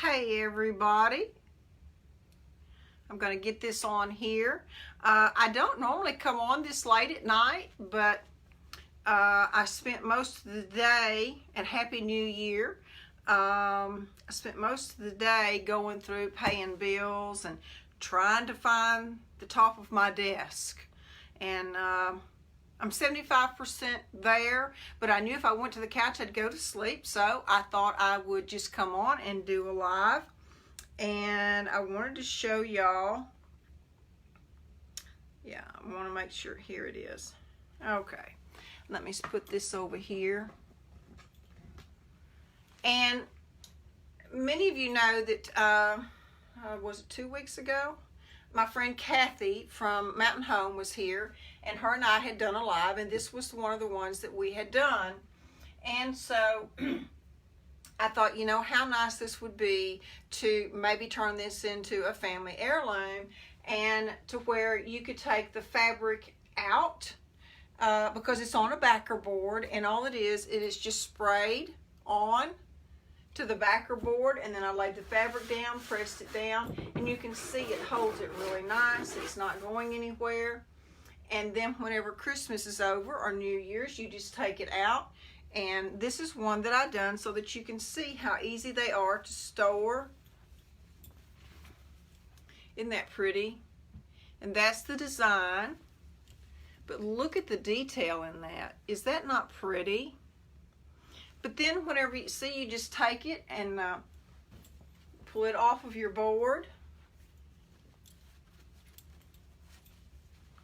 Hey everybody, I'm going to get this on here. I don't normally come on this late at night, but I spent most of the day, and Happy New Year, I spent most of the day going through paying bills and trying to find the top of my desk. And I'm 75% there, but I knew if I went to the couch I'd go to sleep, so I thought I would just come on and do a live. And I wanted to show y'all, yeah, I want to make sure, here it is. Okay, let me put this over here. And many of you know that, was it 2 weeks ago? My friend Kathy from Mountain Home was here, and her and I had done a live, and this was one of the ones that we had done. And so I thought, you know, how nice this would be to maybe turn this into a family heirloom, and to where you could take the fabric out because it's on a backer board, and all it is just sprayed on to the backer board, and then I laid the fabric down, pressed it down, and you can see it holds it really nice. It's not going anywhere. And then whenever Christmas is over or New Year's, you just take it out. And this is one that I done so that you can see how easy they are to store. Isn't that pretty? And that's the design. But look at the detail in that. Is that not pretty? But then whenever you see, you just take it and pull it off of your board.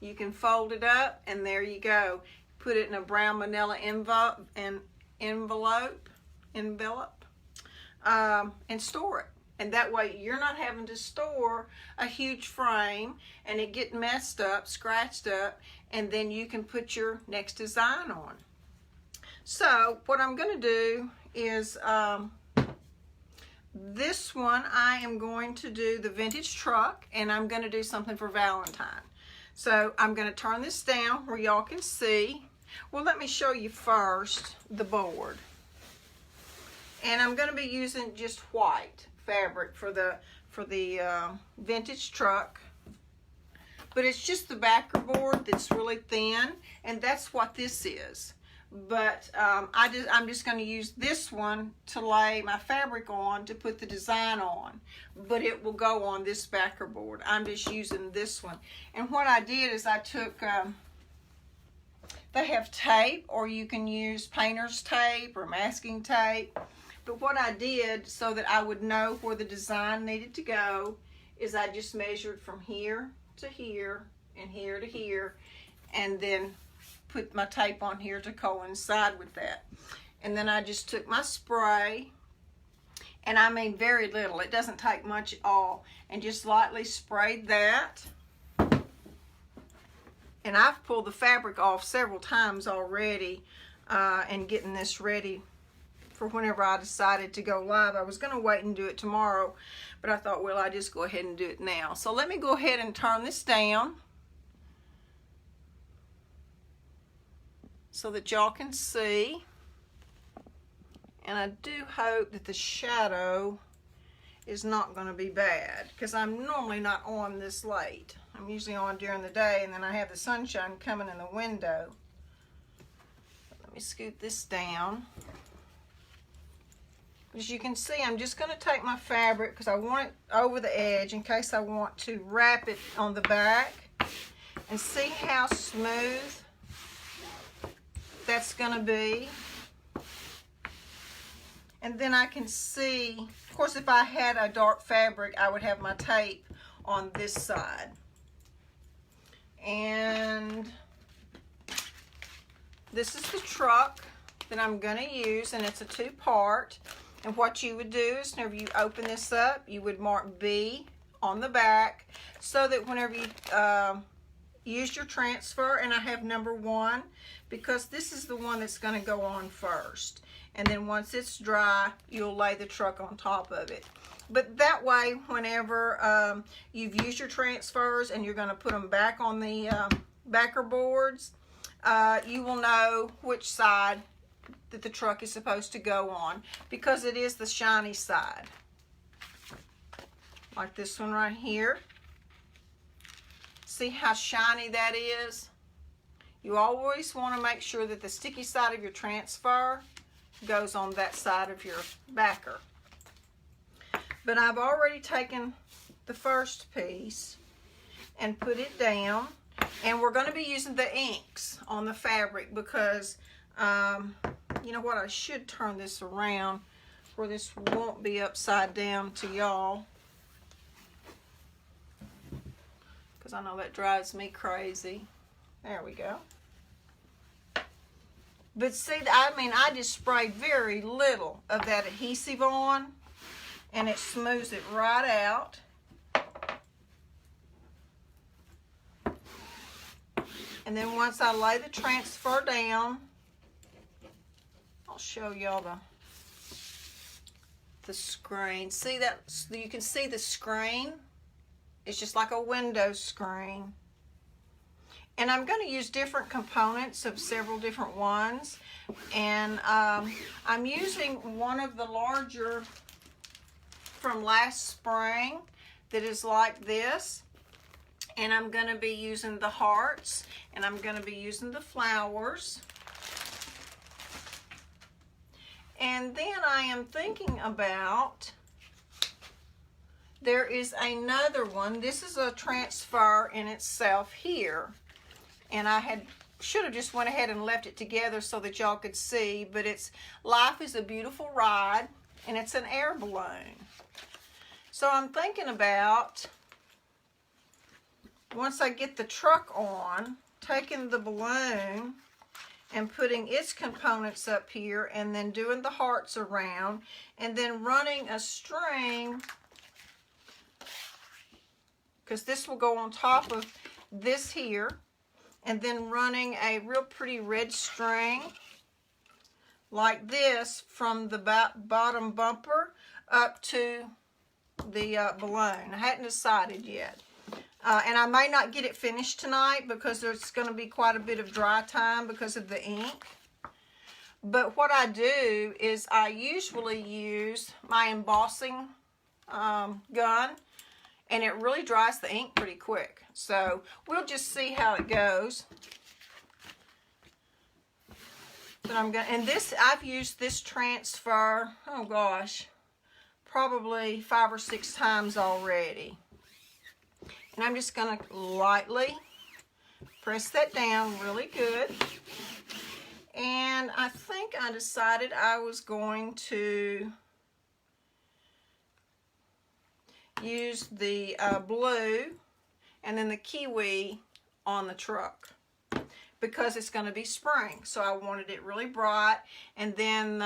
You can fold it up, and there you go. Put it in a brown manila envelope, and store it. And that way you're not having to store a huge frame and it get messed up, scratched up, and then you can put your next design on. So what I'm going to do is this one I am going to do the vintage truck, and I'm going to do something for Valentine. So I'm going to turn this down where y'all can see. Well, let me show you first the board. And I'm going to be using just white fabric for the vintage truck. But it's just the backer board that's really thin, and that's what this is. But I'm just going to use this one to lay my fabric on to put the design on, but it will go on this backer board. I'm just using this one. And what I did is I took, they have tape, or you can use painter's tape or masking tape. But what I did so that I would know where the design needed to go is I just measured from here to here and here to here, and then put my tape on here to coincide with that. And then I just took my spray, and I mean very little, it doesn't take much at all, and just lightly sprayed that. And I've pulled the fabric off several times already and getting this ready for whenever I decided to go live. I was going to wait and do it tomorrow, but I thought, well, I just go ahead and do it now. So let me go ahead and turn this down so that y'all can see. And I do hope that the shadow is not going to be bad, because I'm normally not on this late. I'm usually on during the day, and then I have the sunshine coming in the window. Let me scoot this down. As you can see, I'm just going to take my fabric because I want it over the edge in case I want to wrap it on the back, and see how smooth that's going to be. And then I can see, of course, if I had a dark fabric, I would have my tape on this side. And this is the truck that I'm going to use, and it's a two-part. And what you would do is whenever you open this up, you would mark B on the back, so that whenever you use your transfer, and I have number 1 because this is the one that's going to go on first. And then once it's dry, you'll lay the truck on top of it. But that way, whenever you've used your transfers and you're going to put them back on the backer boards, you will know which side that the truck is supposed to go on, because it is the shiny side. like this one right here. See how shiny that is? You always want to make sure that the sticky side of your transfer goes on that side of your backer. But I've already taken the first piece and put it down, and we're going to be using the inks on the fabric because you know what, I should turn this around where this won't be upside down to y'all, because I know that drives me crazy. There we go. But see, I mean, I just sprayed very little of that adhesive on, and it smooths it right out. And then once I lay the transfer down, I'll show y'all the screen. See that? You can see the screen. It's just like a window screen. And I'm going to use different components of several different ones. And I'm using one of the larger from last spring that is like this. And I'm going to be using the hearts, and I'm going to be using the flowers. And then I am thinking about, there is another one. This is a transfer in itself here. And I should have just went ahead and left it together so that y'all could see, but it's Life is a Beautiful Ride, and it's an air balloon. So I'm thinking about, once I get the truck on, taking the balloon and putting its components up here, and then doing the hearts around, and then running a string, because this will go on top of this here, and then running a real pretty red string like this from the bottom bumper up to the balloon. I hadn't decided yet. And I may not get it finished tonight because there's going to be quite a bit of dry time because of the ink. But what I do is I usually use my embossing gun, and it really dries the ink pretty quick. So we'll just see how it goes. But I've used this transfer, oh gosh, probably 5 or 6 times already. And I'm just going to lightly press that down really good. And I think I decided I was going to use the blue and then the kiwi on the truck because it's going to be spring. So I wanted it really bright. And then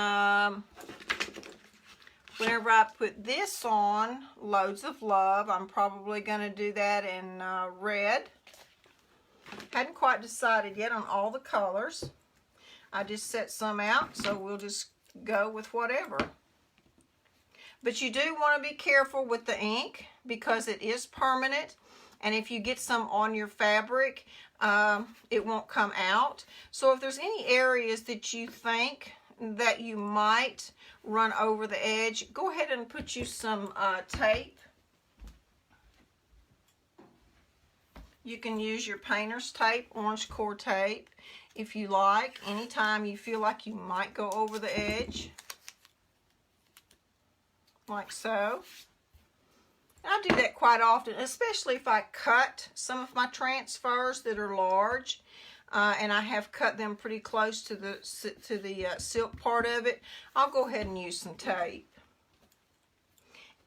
whenever I put this on, Loads of Love, I'm probably going to do that in red. Hadn't quite decided yet on all the colors. I just set some out, so we'll just go with whatever. But you do want to be careful with the ink because it is permanent. And if you get some on your fabric, it won't come out. So if there's any areas that you think that you might run over the edge, go ahead and put you some tape. You can use your painter's tape, orange core tape, if you like, anytime you feel like you might go over the edge, like so. And I do that quite often, especially if I cut some of my transfers that are large. And I have cut them pretty close to the silk part of it. I'll go ahead and use some tape.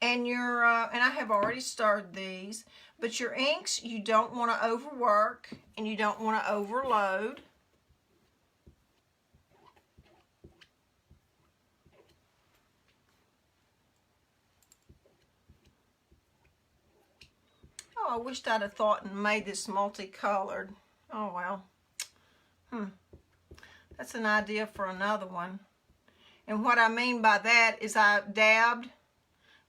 And and I have already started these, but your inks you don't want to overwork and you don't want to overload. Oh, I wished I'd have thought and made this multicolored. Oh well. That's an idea for another one. And what I mean by that is I dabbed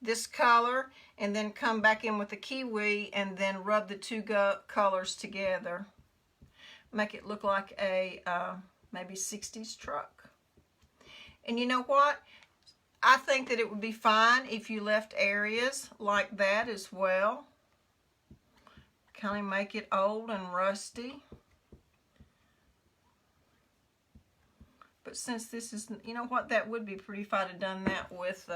this color and then come back in with the kiwi and then rub the two colors together. Make it look like a maybe 60s truck. And you know what? I think that it would be fine if you left areas like that as well. Kind of make it old and rusty. But since this is, you know what, that would be pretty if I'd have done that with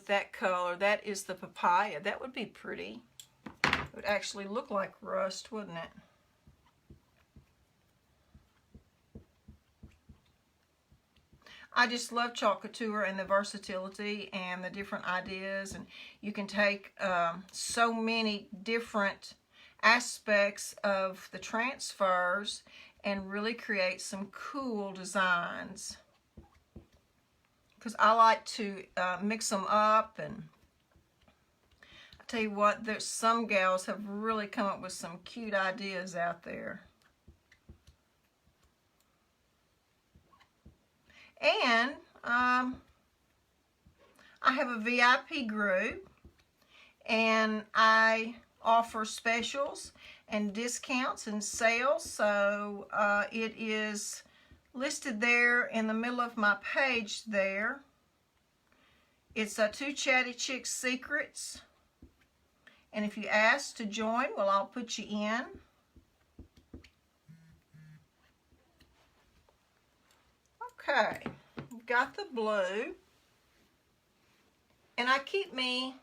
that color. That is the papaya. That would be pretty. It would actually look like rust, wouldn't it? I just love Chalk Couture and the versatility and the different ideas, and you can take so many different aspects of the transfers and really create some cool designs. Because I like to mix them up, and I tell you what, there's some gals have really come up with some cute ideas out there. And I have a VIP group, and I offer specials and discounts and sales. So it is listed there in the middle of my page there. It's Two Chatty Chicks Secrets. And if you ask to join, well, I'll put you in. Okay, got the blue, and I keep me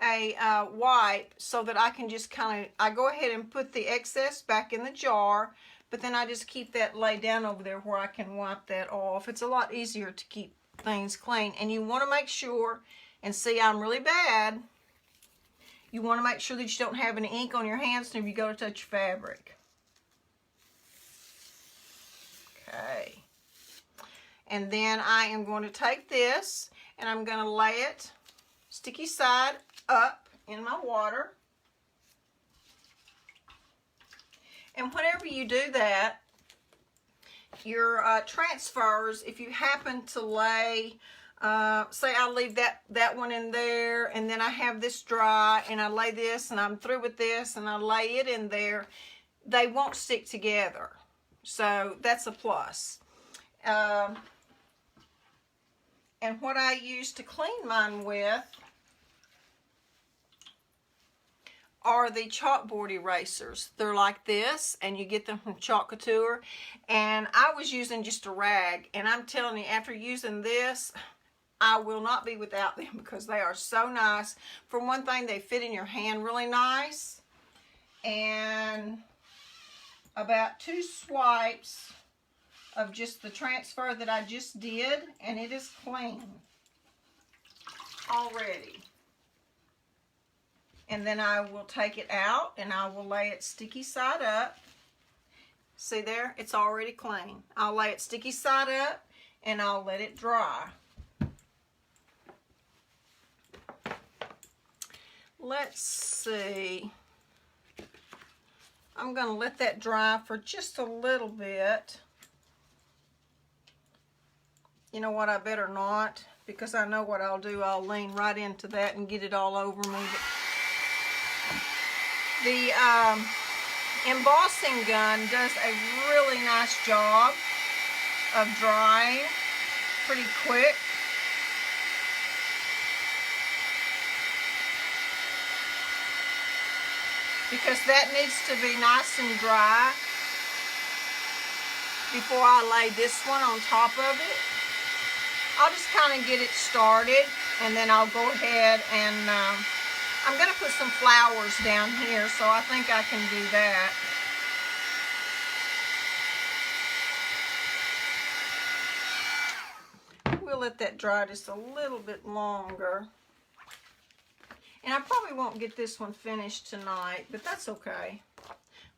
a wipe so that I can just I go ahead and put the excess back in the jar, but then I just keep that laid down over there where I can wipe that off. It's a lot easier to keep things clean, and you want to make sure, and see, I'm really bad, you want to make sure that you don't have any ink on your hands if you go to touch your fabric. Okay. And then I am going to take this and I'm going to lay it sticky side up in my water. And whenever you do that, your transfers, if you happen to lay, say I leave that one in there, and then I have this dry, and I lay this, and I'm through with this, and I lay it in there, they won't stick together. So that's a plus. And what I use to clean mine with are the chalkboard erasers. They're like this, and you get them from Chalk Couture. And I was using just a rag, and I'm telling you, after using this, I will not be without them because they are so nice. For one thing, they fit in your hand really nice. And about 2 swipes of just the transfer that I just did, and it is clean already. And then I will take it out and I will lay it sticky side up. See there? It's already clean. I'll lay it sticky side up and I'll let it dry. Let's see. I'm going to let that dry for just a little bit. You know what, I better not, because I know what I'll do. I'll lean right into that and get it all over me. The embossing gun does a really nice job of drying pretty quick. Because that needs to be nice and dry before I lay this one on top of it. I'll just kind of get it started, and then I'll go ahead and I'm going to put some flowers down here, so I think I can do that. We'll let that dry just a little bit longer. And I probably won't get this one finished tonight, but that's okay.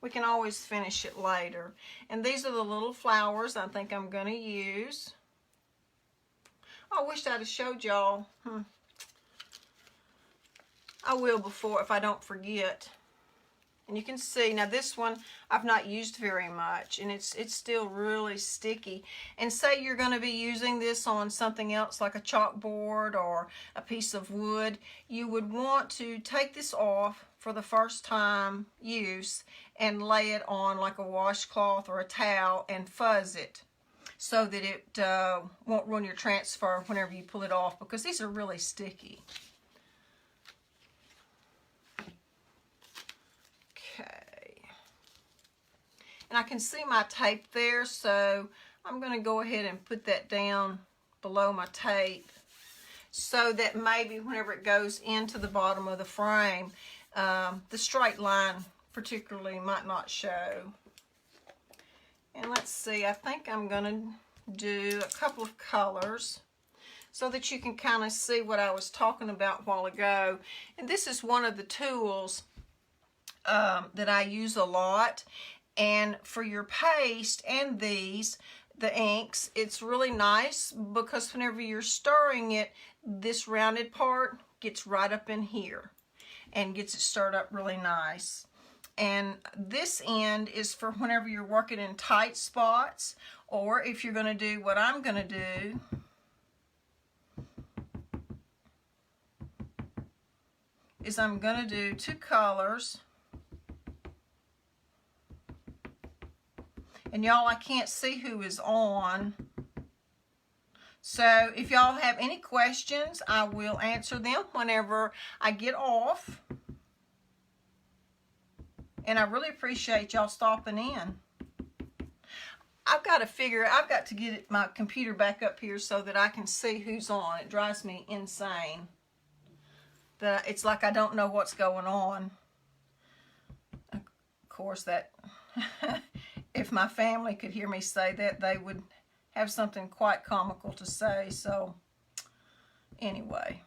We can always finish it later. And these are the little flowers I think I'm going to use. I wish I'd have showed y'all. I will before, if I don't forget. And you can see, now this one I've not used very much, and it's still really sticky. And say you're going to be using this on something else like a chalkboard or a piece of wood, you would want to take this off for the first time use and lay it on like a washcloth or a towel and fuzz it, so that it won't ruin your transfer whenever you pull it off, because these are really sticky. Okay. And I can see my tape there, so I'm going to go ahead and put that down below my tape so that maybe whenever it goes into the bottom of the frame, the straight line particularly might not show. And let's see, I think I'm going to do a couple of colors so that you can kind of see what I was talking about a while ago. And this is one of the tools that I use a lot. And for your paste and these, the inks, it's really nice because whenever you're stirring it, this rounded part gets right up in here and gets it stirred up really nice. And this end is for whenever you're working in tight spots, or if you're going to do what I'm going to do. Is I'm going to do two colors. And y'all, I can't see who is on. So if y'all have any questions, I will answer them whenever I get off. And I really appreciate y'all stopping in. I've got to get my computer back up here so that I can see who's on. It drives me insane. It's like I don't know what's going on. Of course, that if my family could hear me say that, they would have something quite comical to say. So anyway,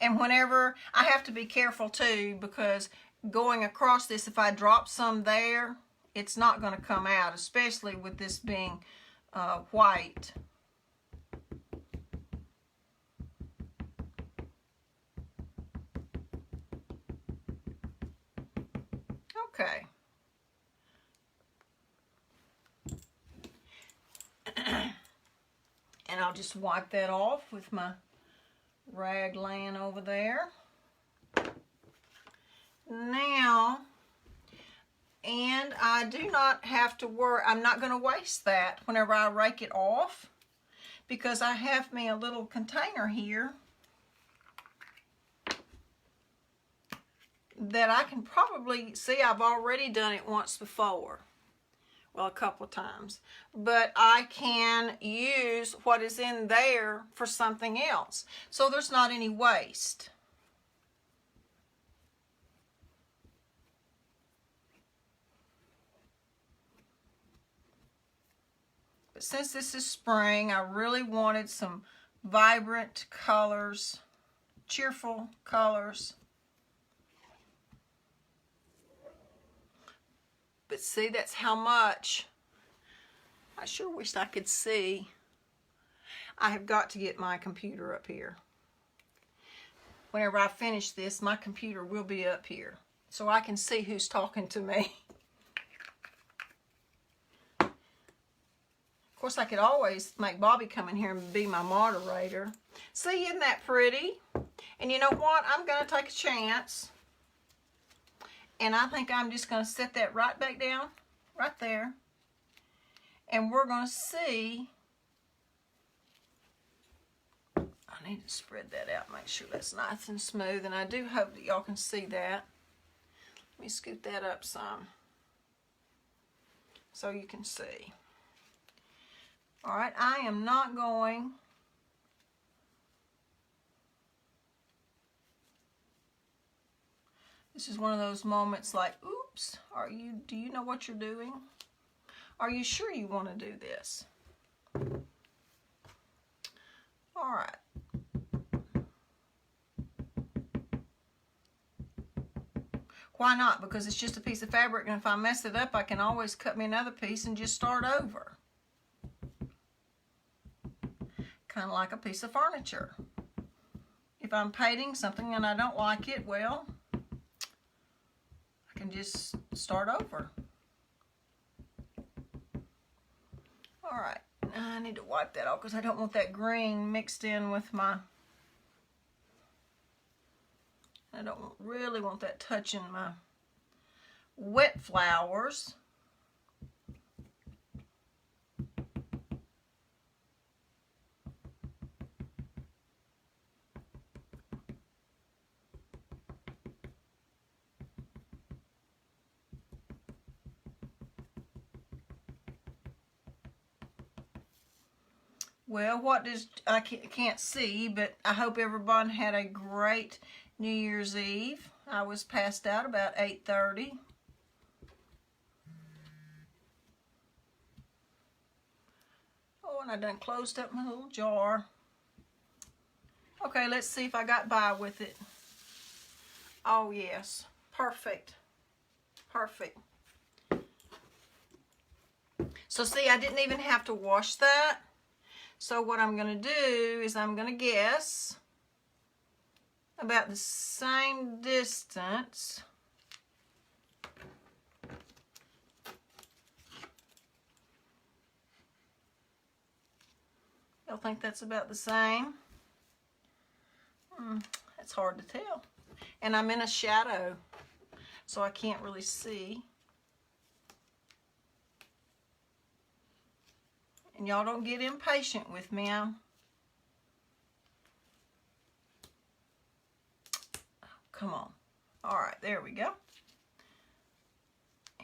and whenever I have to be careful too, because going across this, if I drop some there, it's not going to come out, especially with this being white. Okay. And I'll just wipe that off with my rag laying over there. Now, and I do not have to worry, I'm not going to waste that whenever I rake it off, because I have me a little container here that I can probably see. I've already done it once before, well, a couple of times, but I can use what is in there for something else, so there's not any waste. Since this is spring, I really wanted some vibrant colors, cheerful colors. But see, that's how much. I sure wish I could see. I have got to get my computer up here. Whenever I finish this, my computer will be up here, so I can see who's talking to me. Of course, I could always make Bobby come in here and be my moderator. See, isn't that pretty? And you know what? I'm going to take a chance. And I think I'm just going to set that right back down, right there. And we're going to see. I need to spread that out, make sure that's nice and smooth. And I do hope that y'all can see that. Let me scoot that up some so you can see. All right, I am not going this is one of those moments like, oops, do you know what you're doing? Are you sure you want to do this? All right. Why not? Because it's just a piece of fabric, and if I mess it up, I can always cut me another piece and just start over. Kind of like a piece of furniture. If I'm painting something and I don't like it, well, I can just start over. All right, I need to wipe that off because I don't want that green mixed in with my, I don't really want that touching my wet flowers. Well, what does, I can't see, but I hope everyone had a great New Year's Eve. I was passed out about 8:30. Oh, and I done closed up my little jar. Okay, let's see if I got by with it. Oh, yes. Perfect. Perfect. So, see, I didn't even have to wash that. So what I'm going to do is I'm going to guess about the same distance. Y'all think that's about the same? It's hard to tell. And I'm in a shadow, so I can't really see. And y'all don't get impatient with me. Come on. All right, there we go.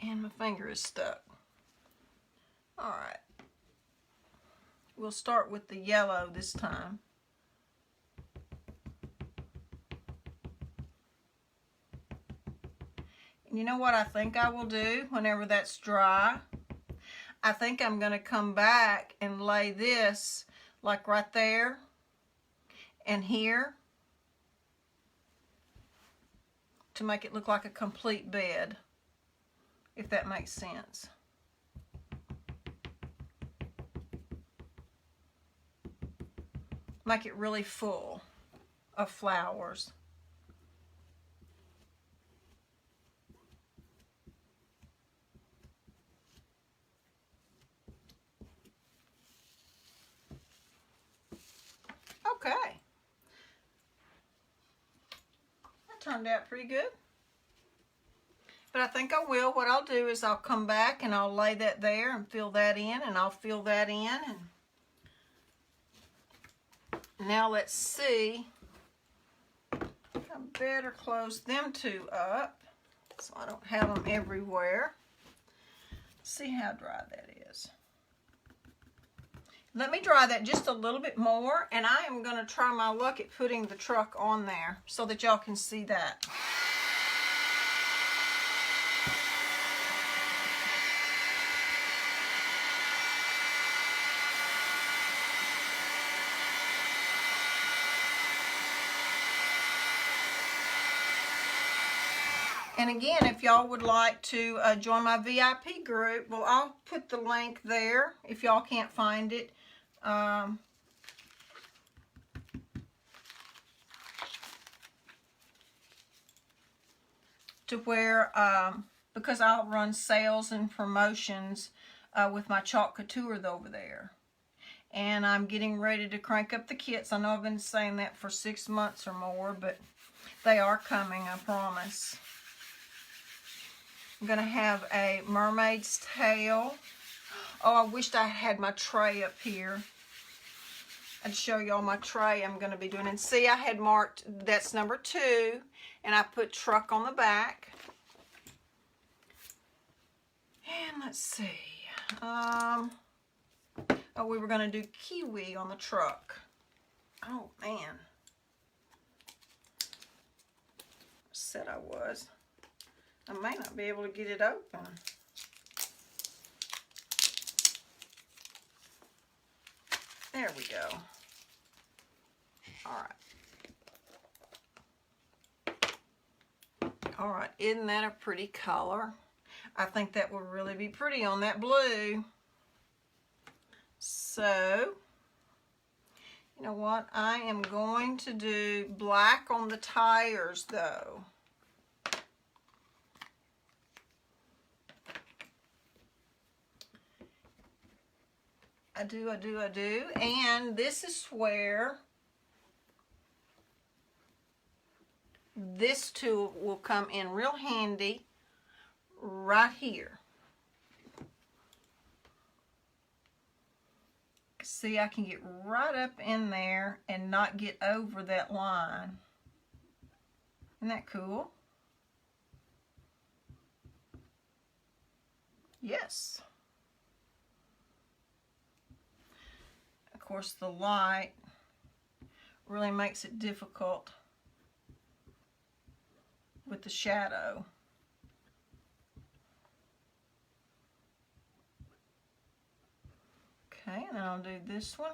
And my finger is stuck. All right. We'll start with the yellow this time. And you know what I think I will do whenever that's dry? I think I'm going to come back and lay this like right there and here to make it look like a complete bed, if that makes sense. Make it really full of flowers. Okay. That turned out pretty good. But I think I will. What I'll do is I'll come back and I'll lay that there and fill that in, and I'll fill that in. And now let's see. I better close them two up so I don't have them everywhere. See how dry that is. Let me dry that just a little bit more, and I am going to try my luck at putting the truck on there so that y'all can see that. And again, if y'all would like to join my VIP group, well, I'll put the link there if y'all can't find it. To where, because I'll run sales and promotions with my Chalk Couture over there. And I'm getting ready to crank up the kits. I know I've been saying that for 6 months or more, but they are coming, I promise. I'm going to have a mermaid's tail. Oh, I wished I had my tray up here. I'd show y'all my tray I'm going to be doing. And see, I had marked, that's number 2, and I put truck on the back. And let's see. Oh, we were going to do kiwi on the truck. Oh, man. Said I was. I may not be able to get it open. There we go. All right. All right, isn't that a pretty color? I think that would really be pretty on that blue. So, you know what? I am going to do black on the tires, though. I do. And this is where this tool will come in real handy right here. See, I can get right up in there and not get over that line. Isn't that cool? Yes. Of course, the light really makes it difficult with the shadow. Okay, and then I'll do this one.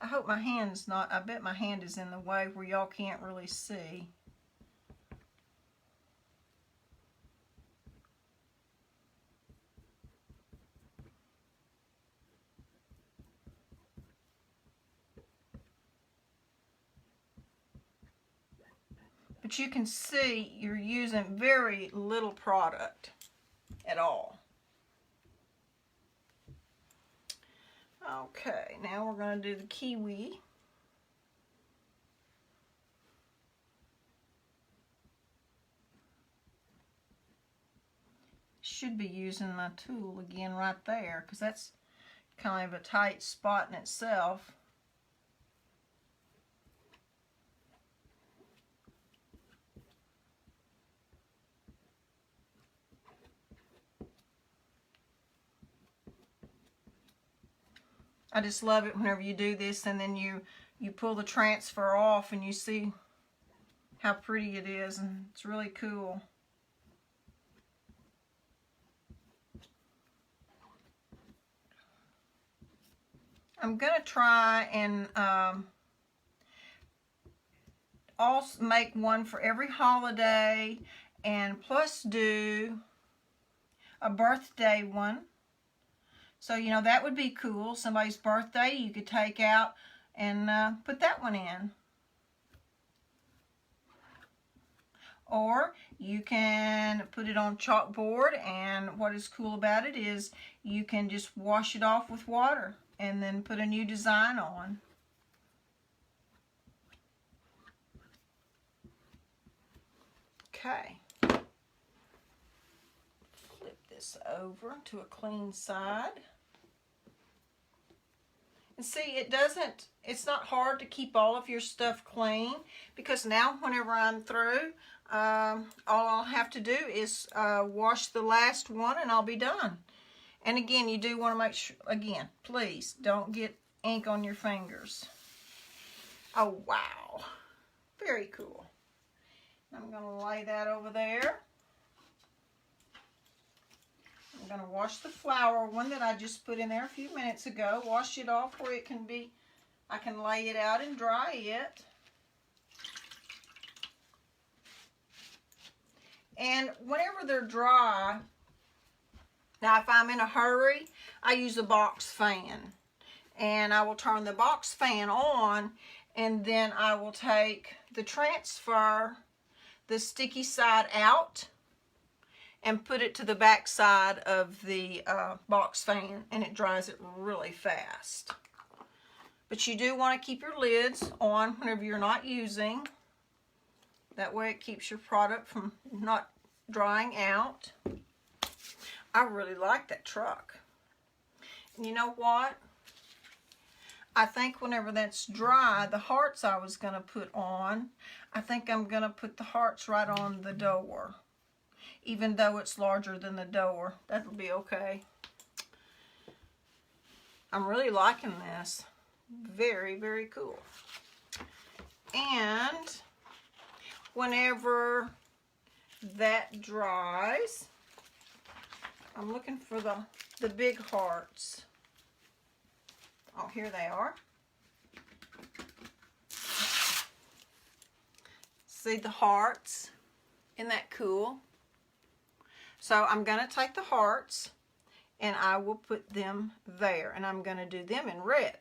I hope my hand's not, I bet my hand is in the way where y'all can't really see. But you can see you're using very little product at all. Okay, now we're going to do the kiwi. Should be using my tool again right there because that's kind of a tight spot in itself. I just love it whenever you do this and then you pull the transfer off and you see how pretty it is, and it's really cool. I'm going to try and also make one for every holiday and plus do a birthday one. So, you know, that would be cool. Somebody's birthday, you could take out and put that one in. Or you can put it on chalkboard, and what is cool about it is you can just wash it off with water and then put a new design on. Okay. Flip this over to a clean side. And see, it's not hard to keep all of your stuff clean, because now whenever I'm through, all I'll have to do is wash the last one and I'll be done. And again, you do want to make sure, again, please don't get ink on your fingers. Oh, wow. Very cool. I'm going to lay that over there. I'm going to wash the flower one that I just put in there a few minutes ago. Wash it off where it can be, I can lay it out and dry it. And whenever they're dry, now if I'm in a hurry, I use a box fan. And I will turn the box fan on, and then I will take the transfer, the sticky side out, and put it to the back side of the box fan, and it dries it really fast. But you do want to keep your lids on whenever you're not using. That way it keeps your product from not drying out. I really like that truck. And you know what? I think whenever that's dry, the hearts I was going to put on, I think I'm going to put the hearts right on the door. Even though it's larger than the door, that'll be okay. I'm really liking this. Very, very cool. And whenever that dries, I'm looking for the big hearts. Oh, here they are. See the hearts? Isn't that cool? So I'm going to take the hearts and I will put them there, and I'm going to do them in red.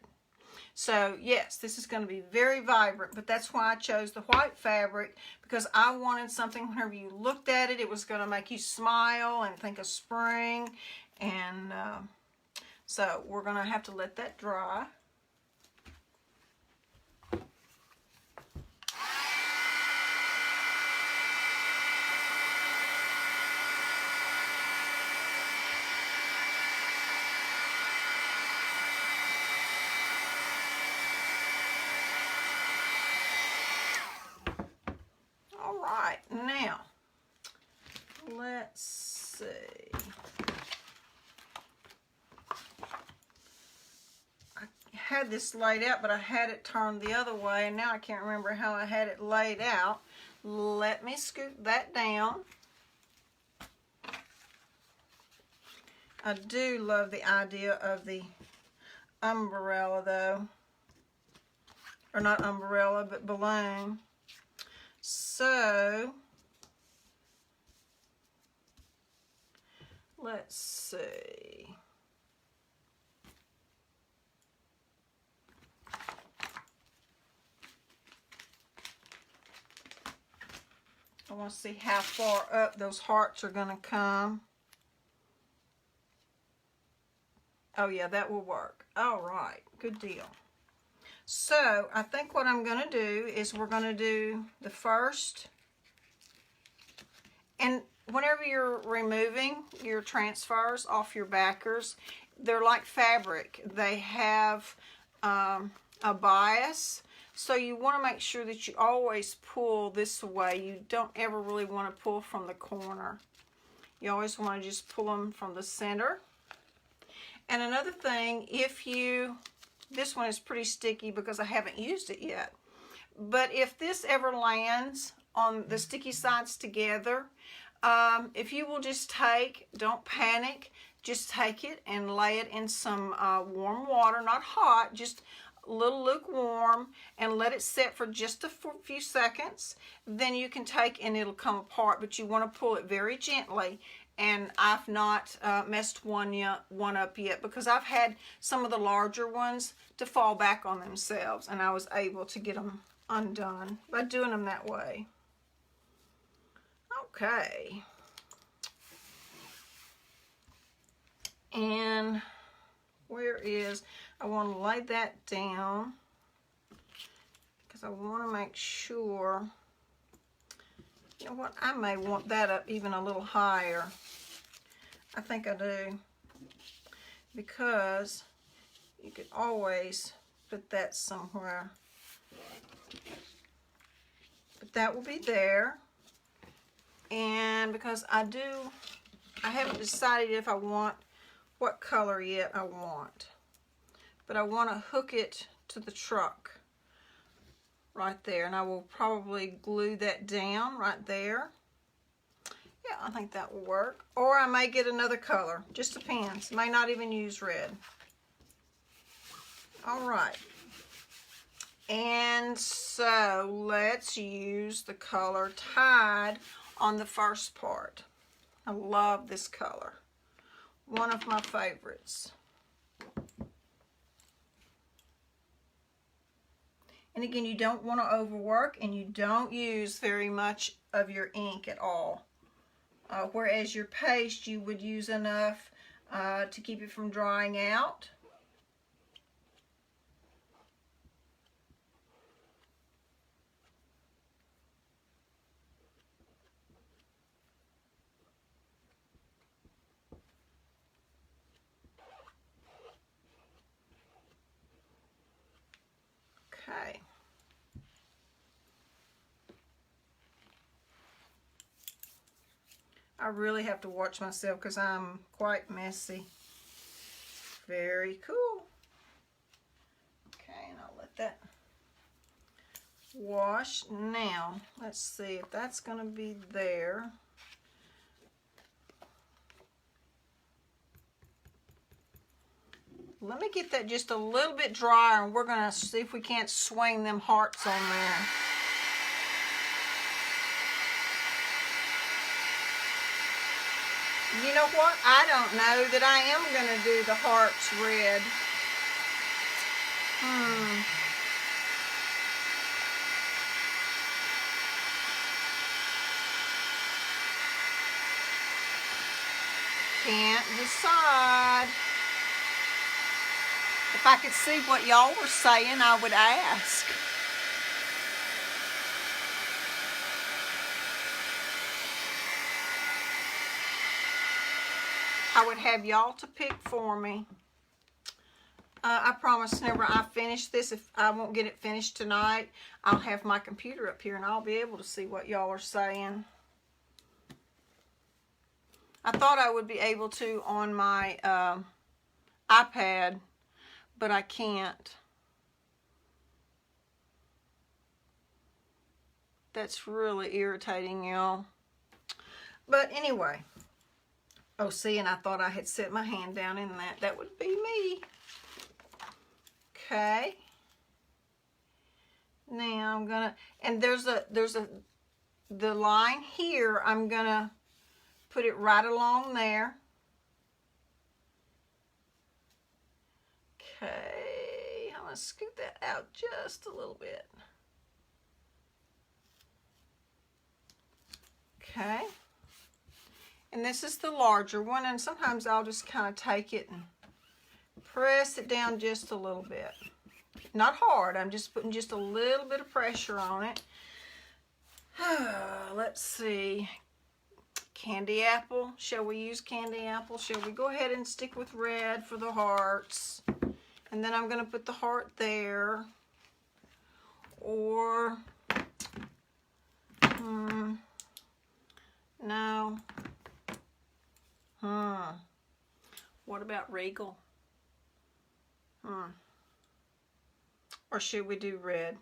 So yes, this is going to be very vibrant, but that's why I chose the white fabric, because I wanted something whenever you looked at it, it was going to make you smile and think of spring. And so we're going to have to let that dry. Now, let's see. had this laid out, but I had it turned the other way, and now I can't remember how I had it laid out. Let me scoot that down. I do love the idea of the umbrella though. Or not umbrella, but balloon. So, let's see. I want to see how far up those hearts are going to come. Oh yeah, that will work. All right, good deal. So I think what I'm going to do is we're going to do the first, and whenever you're removing your transfers off your backers, they're like fabric. They have a bias, so you want to make sure that you always pull this way. You don't ever really want to pull from the corner. You always want to just pull them from the center. And another thing, this one is pretty sticky because I haven't used it yet. But if this ever lands on the sticky sides together, if you will just don't panic, just take it and lay it in some warm water, not hot, just a little lukewarm, and let it set for just a few seconds. Then you can take and it'll come apart, but you want to pull it very gently. And I've not messed one up yet because I've had some of the larger ones to fall back on themselves, and I was able to get them undone by doing them that way. Okay. And I want to lay that down because I want to make sure. You know what, I may want that up even a little higher. I think I do. Because you could always put that somewhere. But that will be there. And because I haven't decided if I want what color yet I want. But I want to hook it to the truck. Right there, and I will probably glue that down right there. Yeah, I think that will work. Or I may get another color, just depends. May not even use red. All right, and so let's use the color Tide on the first part. I love this color, one of my favorites. And again, you don't want to overwork, and you don't use very much of your ink at all. Whereas your paste, you would use enough to keep it from drying out. Okay. I really have to watch myself because I'm quite messy. Very cool. Okay, and I'll let that wash. Now, let's see if that's going to be there. Let me get that just a little bit drier, and we're going to see if we can't swing them hearts on there. You know what? I don't know that I am going to do the hearts red. Can't decide. If I could see what y'all were saying, I would ask. I would have y'all to pick for me. I promise whenever I finish this, if I won't get it finished tonight, I'll have my computer up here and I'll be able to see what y'all are saying. I thought I would be able to on my iPad, but I can't. That's really irritating, y'all. But anyway. Oh, see, and I thought I had set my hand down in that. That would be me. Okay. Now I'm gonna, and the line here, I'm gonna put it right along there. Okay, I'm gonna scoot that out just a little bit. Okay. And this is the larger one, and sometimes I'll just kind of take it and press it down just a little bit. Not hard, I'm just putting just a little bit of pressure on it. Let's see. Candy apple. Shall we use candy apple? Shall we go ahead and stick with red for the hearts? And then I'm going to put the heart there. Or, no. What about regal? Or should we do red?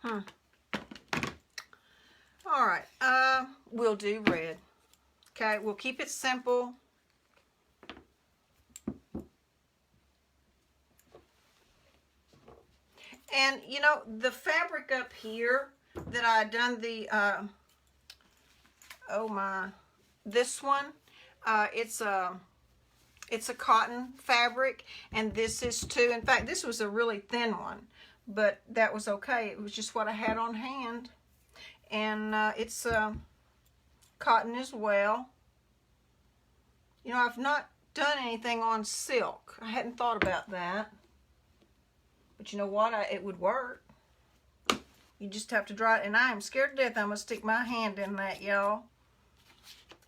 All right, we'll do red. Okay, we'll keep it simple. And you know, the fabric up here that I done the, this one, it's a cotton fabric, and this is too. In fact, this was a really thin one, but that was okay. It was just what I had on hand. And it's cotton as well. You know, I've not done anything on silk. I hadn't thought about that. But you know what? It would work. You just have to dry it. And I am scared to death I'm going to stick my hand in that, y'all.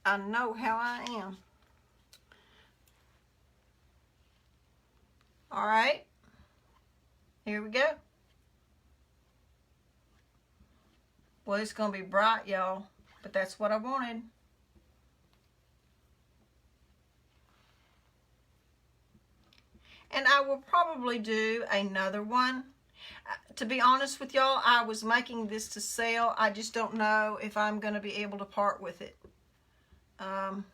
I know how I am. All right. Here we go. Well, it's going to be bright, y'all. But that's what I wanted. And I will probably do another one. To be honest with y'all, I was making this to sell. I just don't know if I'm going to be able to part with it. But,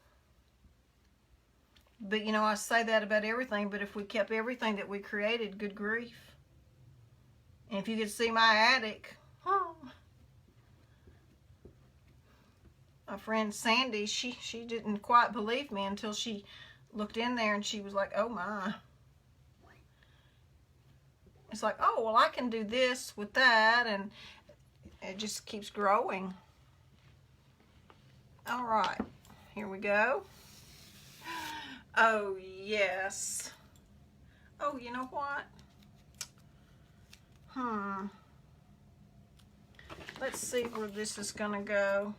you know, I say that about everything, but if we kept everything that we created, good grief. And if you could see my attic, oh. My friend Sandy, she didn't quite believe me until she looked in there and she was like, oh my. It's like, oh, well, I can do this with that, and it just keeps growing. All right, here we go. Oh, yes. Oh, you know what? Let's see where this is going to go.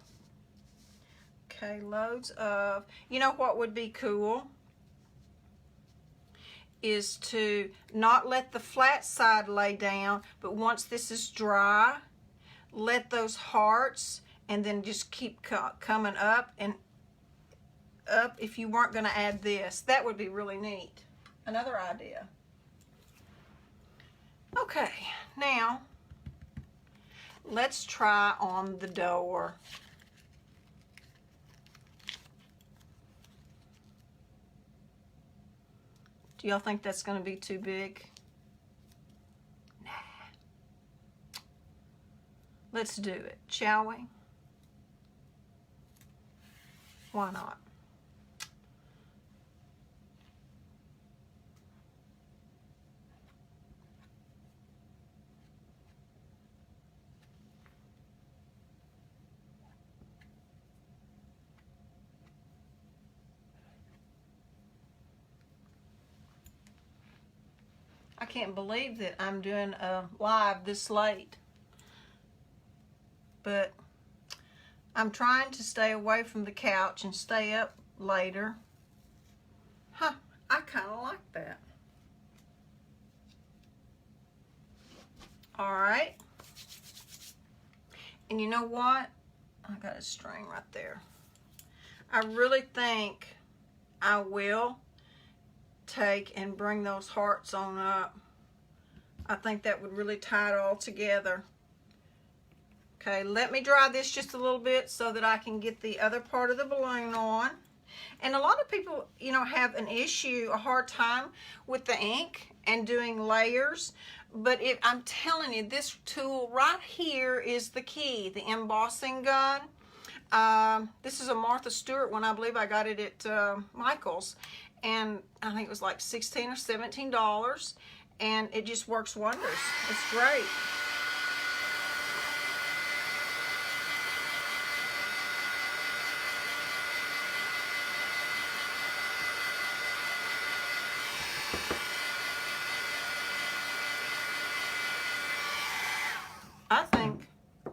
Okay, loads of, you know what would be cool? Is to not let the flat side lay down, but once this is dry, let those hearts, and then just keep coming up and up if you weren't going to add this. That would be really neat. Another idea. Okay, now let's try on the door. Do y'all think that's going to be too big? Nah. Let's do it, shall we? Why not? I can't believe that I'm doing a live this late. But I'm trying to stay away from the couch and stay up later. Huh, I kind of like that. All right. And you know what? I got a string right there. I really think I will take and bring those hearts on up. I think that would really tie it all together. Okay, let me dry this just a little bit so that I can get the other part of the balloon on. And a lot of people, you know, have an issue, a hard time with the ink and doing layers. But I'm telling you, this tool right here is the key, the embossing gun. This is a Martha Stewart one. I believe I got it at Michael's. And I think it was like $16 or $17. And it just works wonders. It's great.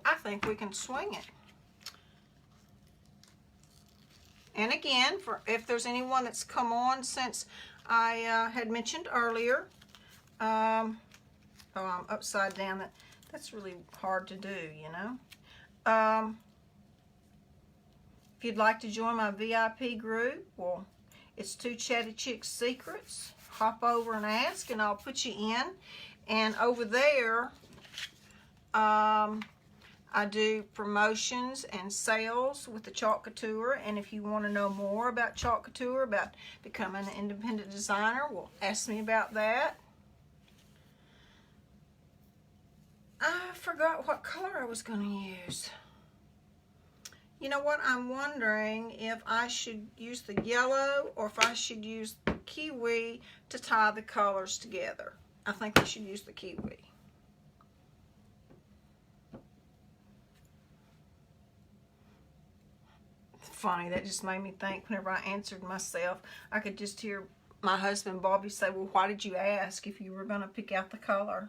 I think we can swing it. And again, if there's anyone that's come on since I had mentioned earlier, oh, I'm upside down. That's really hard to do, you know. If you'd like to join my VIP group, well, it's Two Chatty Chicks Secrets. Hop over and ask, and I'll put you in. And over there, I do promotions and sales with the Chalk Couture, and if you want to know more about Chalk Couture, about becoming an independent designer, well, ask me about that. I forgot what color I was going to use. You know what? I'm wondering if I should use the yellow or if I should use the kiwi to tie the colors together. I think I should use the kiwi. Funny, that just made me think whenever I answered myself. I could just hear my husband Bobby say, well, why did you ask if you were going to pick out the color?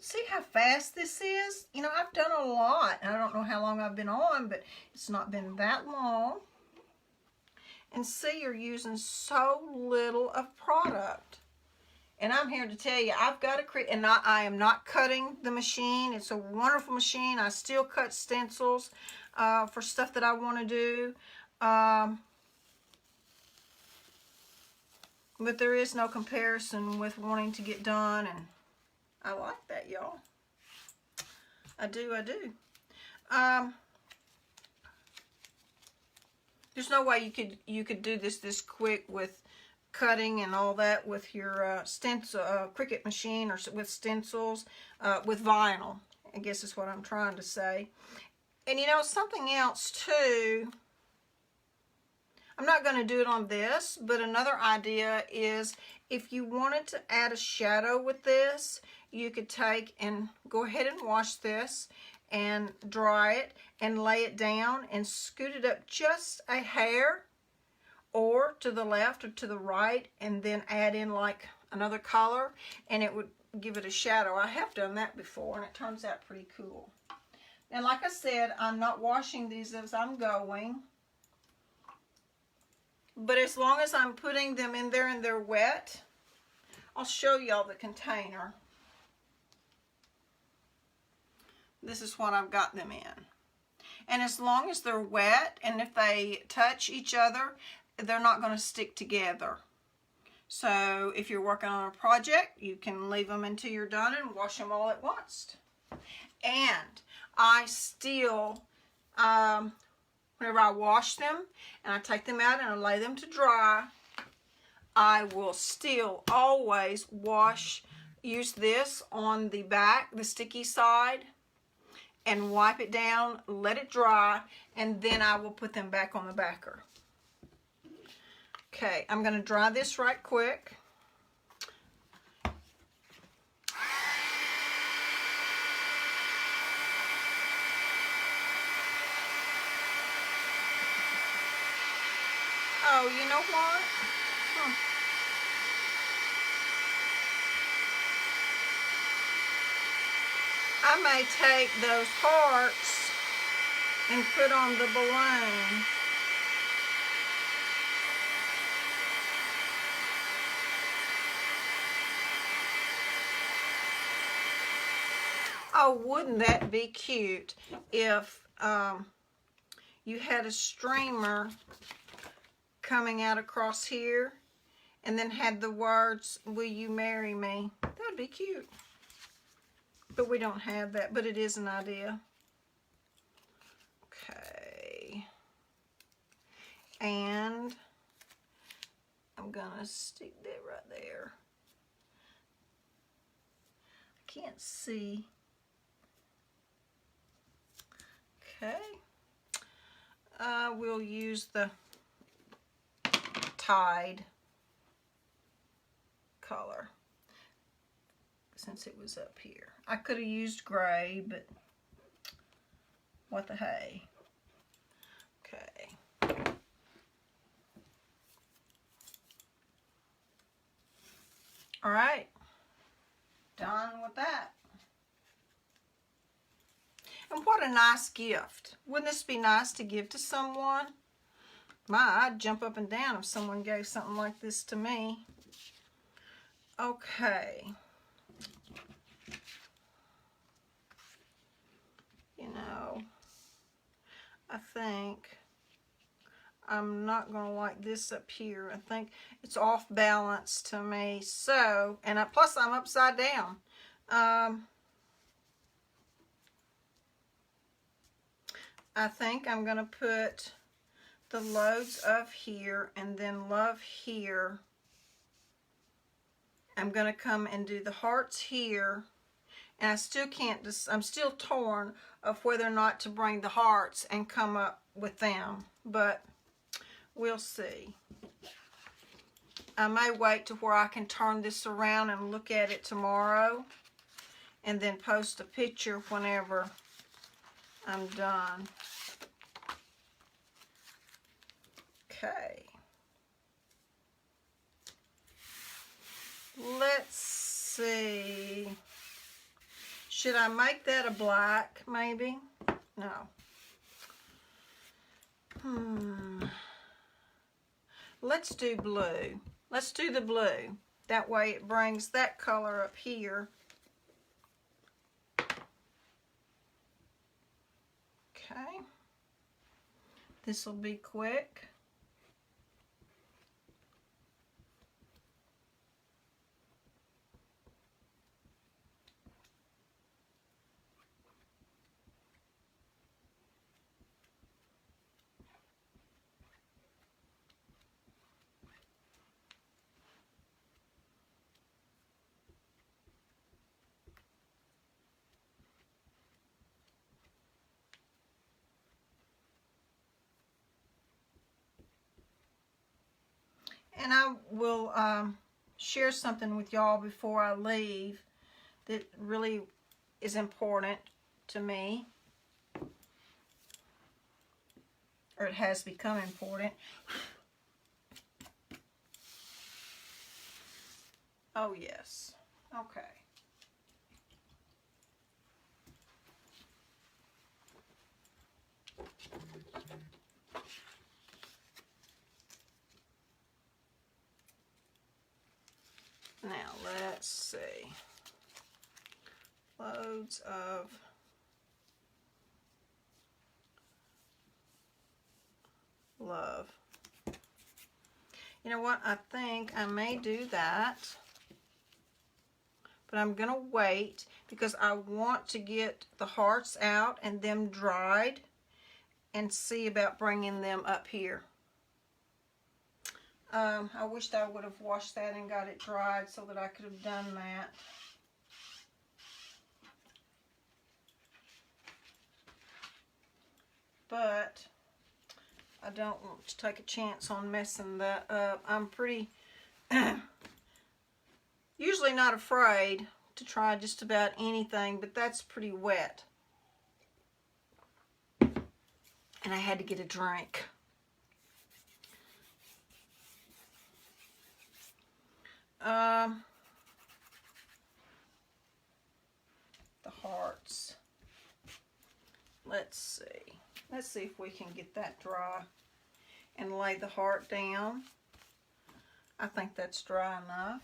See how fast this is? You know, I've done a lot. I don't know how long I've been on, but it's not been that long. And see, you're using so little of product. And I'm here to tell you, I've got to create, and I am not cutting the machine. It's a wonderful machine. I still cut stencils for stuff that I want to do. But there is no comparison with wanting to get done, and I like that, y'all. I do. There's no way you could do this quick with cutting and all that with your stencil Cricut machine, or with stencils with vinyl. I guess is what I'm trying to say. And you know, something else too. I'm not going to do it on this, but another idea is if you wanted to add a shadow with this, you could take and go ahead and wash this and dry it and lay it down and scoot it up just a hair, or to the left or to the right, and then add in like another color, and it would give it a shadow. I have done that before, and it turns out pretty cool. And like I said, I'm not washing these as I'm going, but as long as I'm putting them in there and they're wet, I'll show y'all the container. This is what I've got them in. And as long as they're wet, and if they touch each other, they're not going to stick together. So if you're working on a project, you can leave them until you're done and wash them all at once. And I still, whenever I wash them and I take them out and I lay them to dry, I will still always use this on the back, the sticky side, and wipe it down, let it dry, and then I will put them back on the backer. Okay, I'm going to dry this right quick. Oh, you know what? I may take those hearts and put on the balloon. Oh, wouldn't that be cute if you had a streamer coming out across here and then had the words, "Will you marry me?" That'd be cute. But we don't have that, but it is an idea. Okay. And I'm gonna stick that right there. I can't see. Okay. We'll use the Tide color since it was up here. I could have used gray, but what the hey. Okay. All right. Done with that. And what a nice gift. Wouldn't this be nice to give to someone? My, I'd jump up and down if someone gave something like this to me. Okay. You know, I think I'm not going to like this up here. I think it's off balance to me. So, and plus I'm upside down. I think I'm going to put the loads of here and then love here. I'm going to come and do the hearts here. And I still can't, I'm still torn of whether or not to bring the hearts and come up with them. But we'll see. I may wait to where I can turn this around and look at it tomorrow. And then post a picture whenever I'm done. Okay. Let's see. Should I make that a black, maybe? No. Let's do blue. Let's do the blue. That way it brings that color up here. Okay. This will be quick. And I will share something with y'all before I leave that really is important to me. Or it has become important. Oh, yes. Okay. Now, let's see. Loads of love. You know what? I think I may do that. But I'm going to wait because I want to get the hearts out and them dried and see about bringing them up here. I wished I would have washed that and got it dried so that I could have done that. But I don't want to take a chance on messing that up. I'm pretty usually not afraid to try just about anything, but that's pretty wet. And I had to get a drink. The hearts. Let's see. Let's see if we can get that dry and lay the heart down. I think that's dry enough.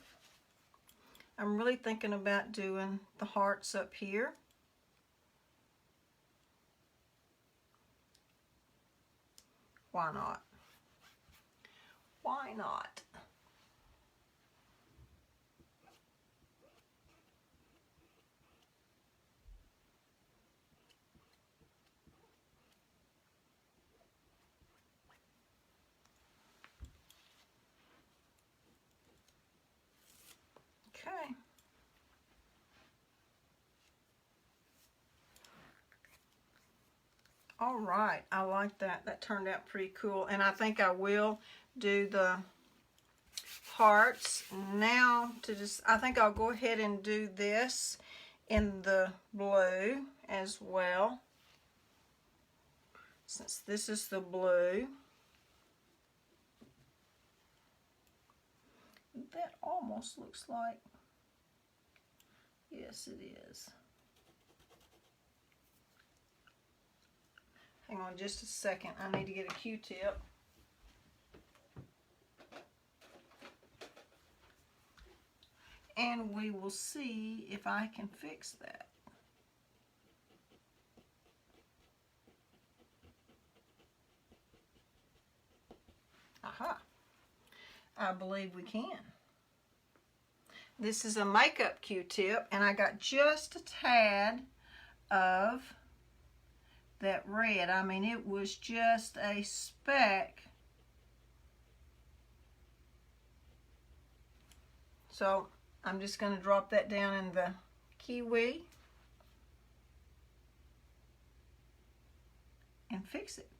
I'm really thinking about doing the hearts up here. Why not? Why not? Okay. All right, I like that. That turned out pretty cool. And I think I will do the hearts. Now I think I'll go ahead and do this in the blue as well. Since this is the blue. That almost looks like, yes it is. Hang on just a second, I need to get a Q-tip. And we will see if I can fix that. Aha, I believe we can. This is a makeup Q-tip, and I got just a tad of that red. I mean, it was just a speck. So I'm just going to drop that down in the kiwi and fix it.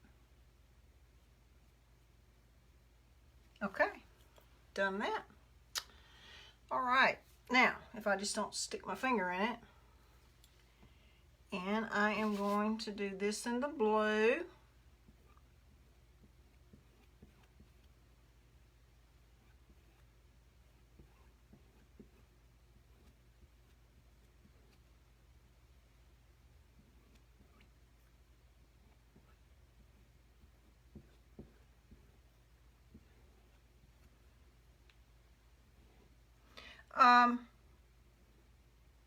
Okay, done that. All right, now if I just don't stick my finger in it, and I am going to do this in the blue.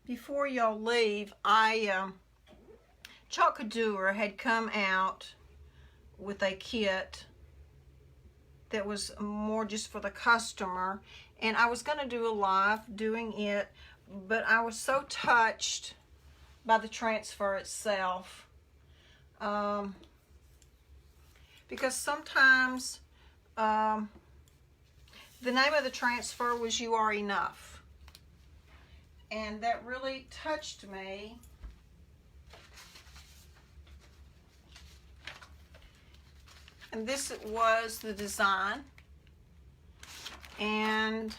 Before y'all leave, Chalk Couture had come out with a kit that was more just for the customer, and I was going to do a live doing it, but I was so touched by the transfer itself, because sometimes the name of the transfer was "You Are Enough," and that really touched me. And this was the design, and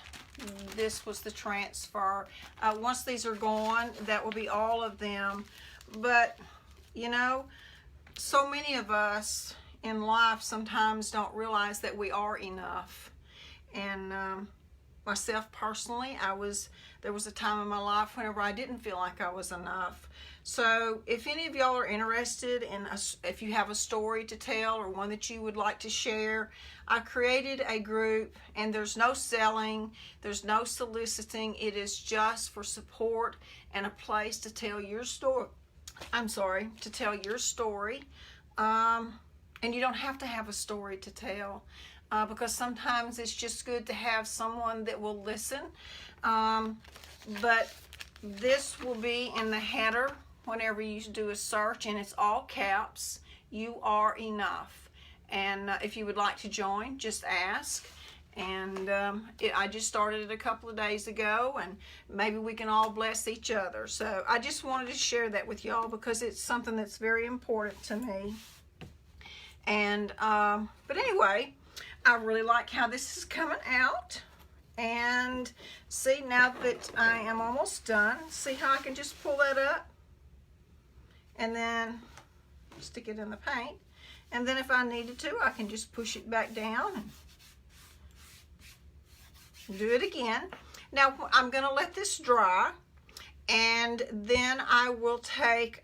this was the transfer. Once these are gone, that will be all of them. But you know, so many of us in life sometimes don't realize that we are enough. And myself personally, there was a time in my life whenever I didn't feel like I was enough. So if any of y'all are interested in, if you have a story to tell or one that you would like to share, I created a group, and there's no selling, there's no soliciting. It is just for support and a place to tell your story. To tell your story. And you don't have to have a story to tell, because sometimes it's just good to have someone that will listen. But this will be in the header whenever you do a search, and it's all caps, "You Are Enough." And if you would like to join, just ask. And I just started it a couple of days ago, and maybe we can all bless each other. So I just wanted to share that with y'all because it's something that's very important to me. And but anyway, I really like how this is coming out. And see, now that I am almost done, see how I can just pull that up and then stick it in the paint. And then if I needed to, I can just push it back down and do it again. Now I'm going to let this dry, and then I will take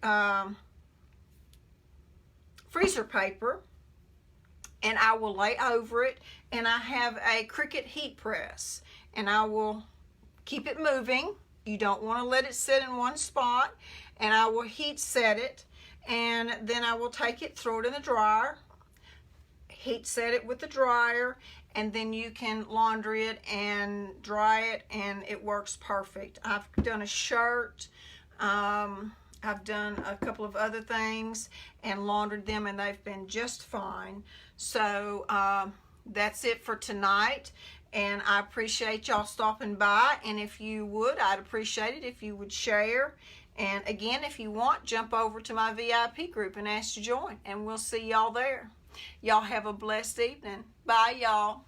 freezer paper, and I will lay over it, and I have a Cricut heat press, and I will keep it moving. You don't want to let it sit in one spot, and I will heat set it, and then I will take it, throw it in the dryer, heat set it with the dryer, and then you can laundry it and dry it, and it works perfect. I've done a shirt, I've done a couple of other things and laundered them, and they've been just fine. So that's it for tonight, and I appreciate y'all stopping by. And if you would, I'd appreciate it if you would share. And again, if you want, jump over to my VIP group and ask to join, and we'll see y'all there. Y'all have a blessed evening. Bye, y'all.